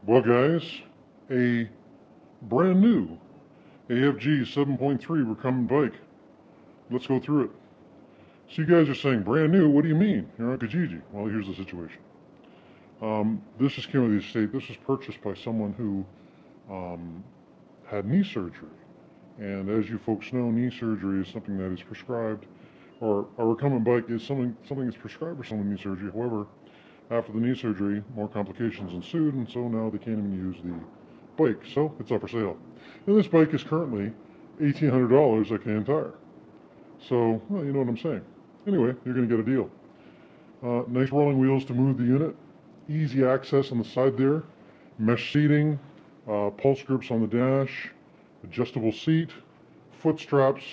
Well, guys, a brand new AFG 7.3 recumbent bike. Let's go through it. So you guys are saying brand new, what do you mean? You're on Kijiji. Well, here's the situation. This just came out of the estate. This was purchased by someone who had knee surgery. And as you folks know, knee surgery is something that is prescribed, or a recumbent bike is something that's prescribed for someone with knee surgery. However, after the knee surgery, more complications ensued, and so now they can't even use the bike. So it's up for sale. And this bike is currently $1,800 at Can Tire. So, well, you know what I'm saying. Anyway, you're going to get a deal. Nice rolling wheels to move the unit. Easy access on the side there. Mesh seating. Pulse grips on the dash. Adjustable seat. Foot straps.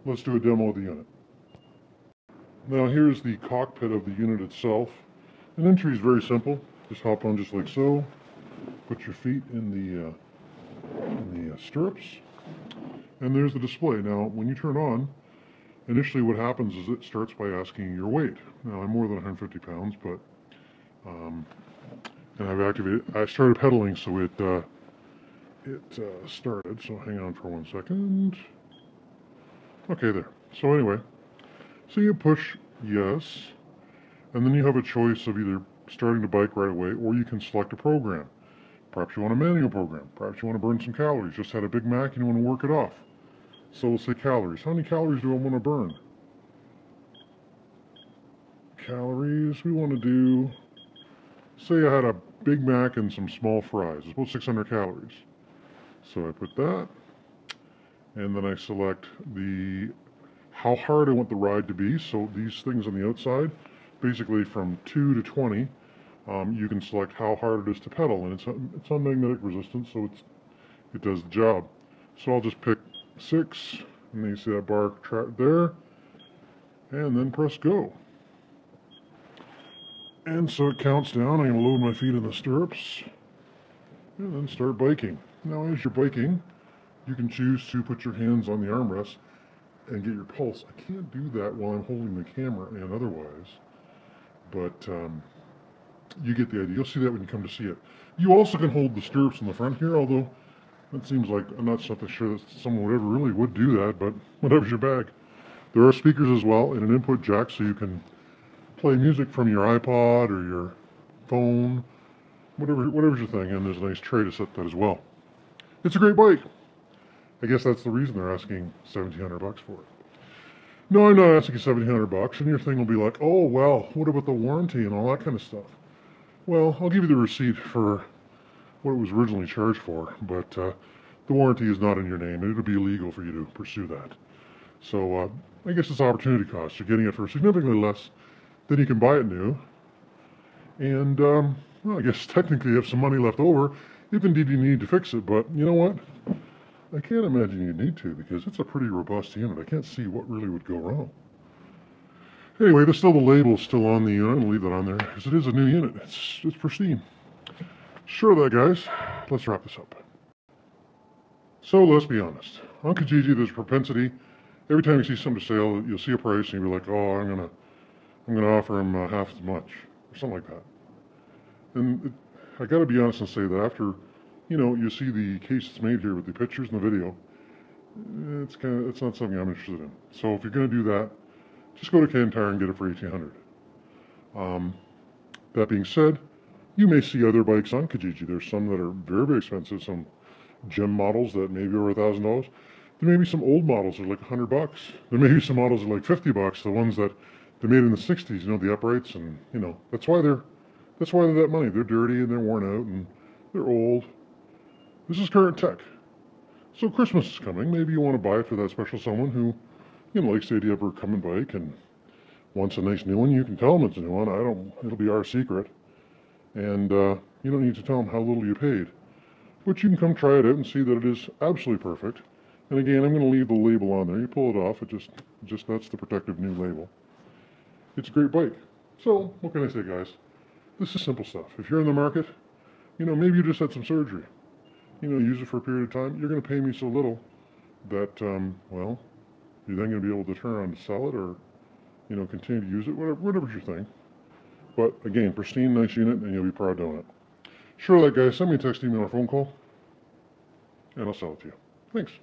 Let's do a demo of the unit. Now here's the cockpit of the unit itself. An entry is very simple. Just hop on just like so. Put your feet in the stirrups. And there's the display. Now, when you turn on, initially what happens is it starts by asking your weight. Now, I'm more than 150 pounds, but and I've activated. I started pedaling, so it started. So hang on for 1 second. Okay, there. So anyway, so you push yes, and then you have a choice of either starting the bike right away, or you can select a program. Perhaps you want a manual program. Perhaps you want to burn some calories. Just had a Big Mac and you want to work it off. So we'll say calories. How many calories do I want to burn? Calories, we want to do, say I had a Big Mac and some small fries. It's about 600 calories. So I put that, and then I select how hard I want the ride to be. So these things on the outside, basically from 2 to 20, you can select how hard it is to pedal, and it's on magnetic resistance, so it does the job. So I'll just pick 6, and then you see that bar there, and then press go. And so it counts down. I'm going to load my feet in the stirrups, and then start biking. Now as you're biking, you can choose to put your hands on the armrest and get your pulse. I can't do that while I'm holding the camera and otherwise, but you get the idea. You'll see that when you come to see it. You also can hold the stirrups in the front here, although that seems like I'm not sure that someone would do that, but whatever's your bag. There are speakers as well and an input jack, so you can play music from your iPod or your phone, whatever's your thing, and there's a nice tray to set that as well. It's a great bike. I guess that's the reason they're asking $1,700 for it. No, I'm not asking you $1,700, and your thing will be like, oh, well, what about the warranty and all that kind of stuff? Well, I'll give you the receipt for what it was originally charged for, but the warranty is not in your name, and it'll be illegal for you to pursue that. So I guess it's opportunity cost. You're getting it for significantly less than you can buy it new, and well, I guess technically you have some money left over if indeed you need to fix it, but you know what? I can't imagine you need to, because it's a pretty robust unit. I can't see what really would go wrong. Anyway, there's still the label still on the unit. I'll leave that on there, because it is a new unit. It's pristine. Sure that, guys. Let's wrap this up. So let's be honest. On Kijiji, there's a propensity. Every time you see something to sale, you'll see a price and you'll be like, oh, I'm gonna offer him half as much, or something like that. And I got to be honest and say that after, you see the case that's made here with the pictures and the video, it's not something I'm interested in. So if you're gonna do that, just go to Can Tire and get it for $1,800. That being said, you may see other bikes on Kijiji. There's some that are very, very expensive, some gem models that may be over $1,000. There may be some old models that are like $100. There may be some models that are like $50, the ones that they made in the 60s, the uprights, and that's why they're that money. They're dirty and they're worn out and they're old. This is current tech. So Christmas is coming. Maybe you want to buy it for that special someone who likes the idea of a recumbent bike and wants a nice new one. You can tell them it's a new one. It'll be our secret. And you don't need to tell them how little you paid. But you can come try it out and see that it is absolutely perfect. And again, I'm going to leave the label on there. You pull it off, that's the protective new label. It's a great bike. So, what can I say, guys? This is simple stuff. If you're in the market, maybe you just had some surgery. Use it for a period of time. You're going to pay me so little that, well, you're then going to be able to turn around and sell it or, continue to use it, whatever's your thing. But again, pristine, nice unit, and you'll be proud to own it. Sure that, guys. Send me a text, email, or phone call, and I'll sell it to you. Thanks.